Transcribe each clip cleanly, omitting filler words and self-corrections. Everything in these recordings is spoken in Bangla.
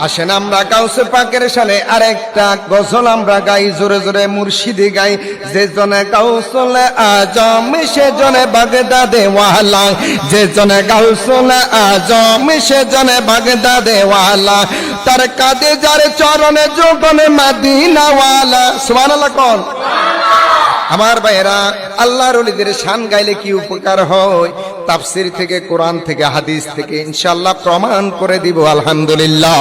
আসেন আমরা গাউসে পাকের শানে আরেকটা গজল আমরা গাই, জোরে জোরে মুর্শিদি গাই। যে জনে গাউসুল আজম সে জনে বাগদাদে ওয়ালা, যে জনে গাউসুল আজম সে জনে বাগদাদে ওয়ালা, তার কাঁধে যার চরণে যোগনে মদিনা ওয়ালা। সুবহানাল্লাহ কোন। আমার ভাইয়েরা, আল্লাহর ওলিদের শান গাইলে কি উপকার হয়? তাফসীর থেকে, কোরআন থেকে, হাদিস থেকে ইনশাআল্লাহ প্রমাণ করে দিব আলহামদুলিল্লাহ।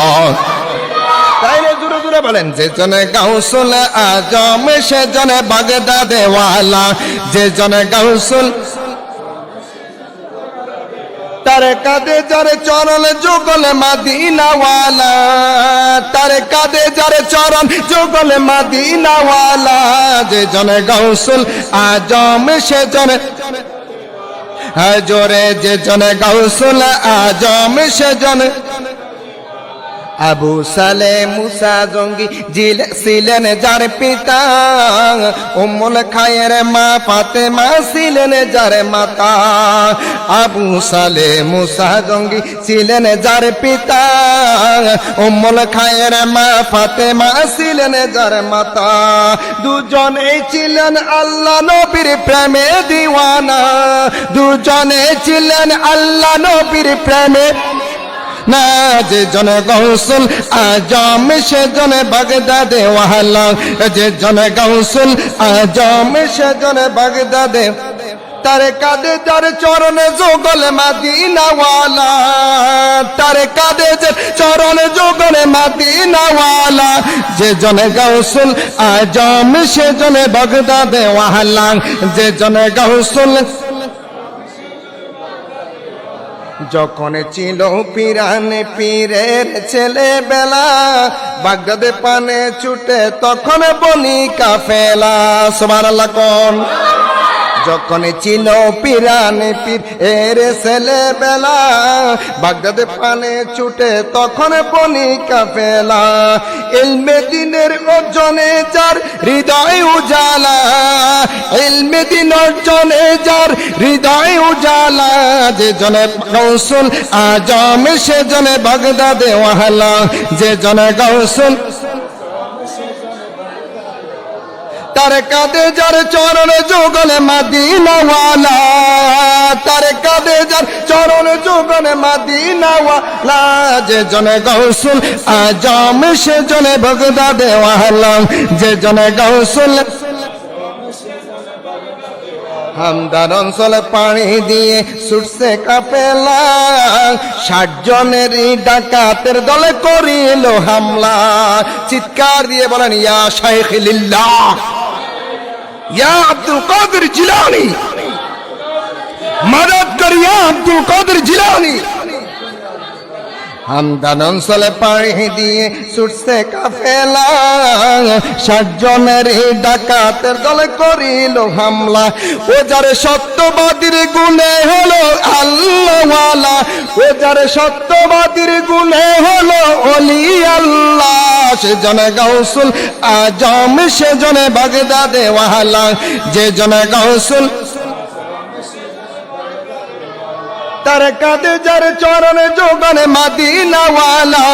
তাইলে জোরে জোরে বলেন, যে জনে গাউসুল আজম সে জনে বাগদাদে ওয়ালা, যে জনে গাউসুল তার কাঁধে যার চরণ যুগল মদিনা ওয়ালা, তার কাঁধে যার চরণ যুগল মদিনা ওয়ালা, যে জনে গাউসুল আজম সে জনে জোরে, যে জনে গাউসুল আজম সে জনে আবু সালে মুসা জঙ্গি ছিলেন যার পিতা, উম্মুল খায়ের মা ফাতেমা ছিলেন যার মাতা। আবু সালে মুসা জঙ্গি ছিলেন যার পিতা, উম্মুল খায়ের মা ফাতেমা ছিলেন যার মাতা। দুজনেই ছিলেন আল্লাহ নবীর প্রেমে দিওয়ানা, দুজনে ছিলেন আল্লাহ নবীর প্রেমে না। যে জনে গাউসুল আজম সে জনে বাগদাদে ওয়ালা, যে জনে গাউসুল আজম সে জনে বাগদাদে, তার কাঁধে যার চরণে যুগল মদিনা ওয়ালা, তার কাঁধে যার চরণে যুগল মদিনা ওয়ালা, যে জনে গাউসুল আজম সে জনে বাগদাদে ওয়ালা, যে জনে গাউসুল যখন ছিল পিরানে পীরের ছেলে বেলা, বাগদাদে পানে ছুটে তখন বনি কাফেলা। সুবহানাল্লাহ কোন। যখন ছিল পিরানে পীর এর ছেলে বেলা, বাগদাদে পানে ছুটে তখন বনি কাফেলা। ইলমে দ্বীনের অর্জনে যার হৃদয় উজালা, ইলমে দ্বীন অর্জনে যার হৃদয় উজালা, যে জনে গাউসুল আজম সে জনে বাগদাদে ওয়ালা, যে জনে গাউসুল তার কাঁধে যার চরণ যুগল মদিনা ওয়ালা, তার কাঁধে যার চরণ যুগল মদিনা ওয়ালা, যে জনে গাউসুল আজম সে জনে বাগদাদে ওয়ালা, যে জনে গাউসুল হামদার অঞ্চলে পানি দিয়ে ছুটছে কাফেলা, 60 জনের ডাকাতের দলে করিল হামলা। চিৎকার দিয়ে বলেন, ইয়া শাইখ লিল্লাহ, ইয়া আব্দুল কাদের জিলানী, মদদ কর ইয়া আব্দুল কাদের জিলানী। হামদান অঞ্চলে পাড়ি দিয়ে ছুটছে কাফেলা, 60 জনের ডাকাতের দলে করিল হামলা। ও যার সত্যবাদীর গুণে হলো আল্লাহওয়ালা, ও যার সত্যবাদীর গুণে হলো ওলি আল্লাহ, সে জনে গাউসুল আজম সে জনে বাগদাদে ওয়ালা, যে জনে গাউসুল তার কাঁধে যার চরণে যোগনে মদিনা ওয়ালা,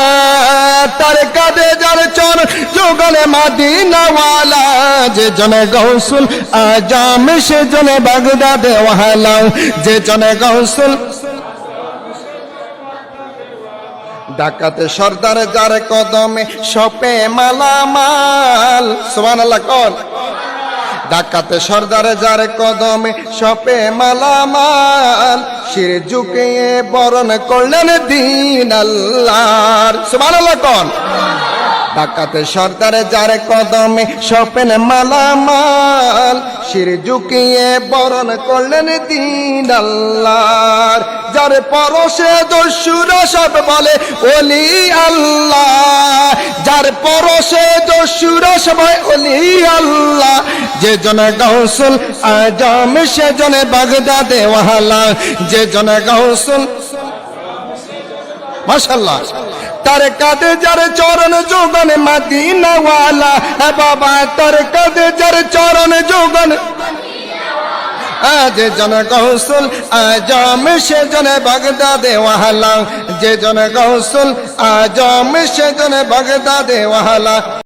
তার কাঁধে যার চরণ যোগনে মদিনা ওয়ালা, যে জনে গাউসুল আজম সে জনে বাগদাদে ওয়ালা, যে জনে গাউসুল ডাকাতে সর্দার যার কদমে সপে মালামাল। সুবহানাল্লাহ কোন। ডাকাতে সর্দারে যার কদমে সপে মালামাল, শির ঝুঁকিয়ে বরণ করলেন দিন আল্লাহর। সুবহানাল্লাহ কোন। ডাকাতে সর্দারে যার কদমে সপেন মালামাল, শির ঝুঁকিয়ে বরণ করলেন দিন আল্লাহর। যার পরশে দস্যুরা সব বলে ওলি আল্লাহ, যার পরশে দস্যুরা সবাই ওলি আল্লাহ, যে জনে গাউসুল আজম সে জনে বাগদাদে ওয়ালা, যে জনে গাউসুল মাশাআল্লাহ তার কাঁধে যার চরণ যোগন মদিনা ওয়ালা, বাবা তার কাঁধে যার চরণ যোগন যে জন গৌসুল আজম সে জন বাগদাদে ওয়ালা যে জন গৌসুল আজম সে জন বাগদাদে ওয়ালা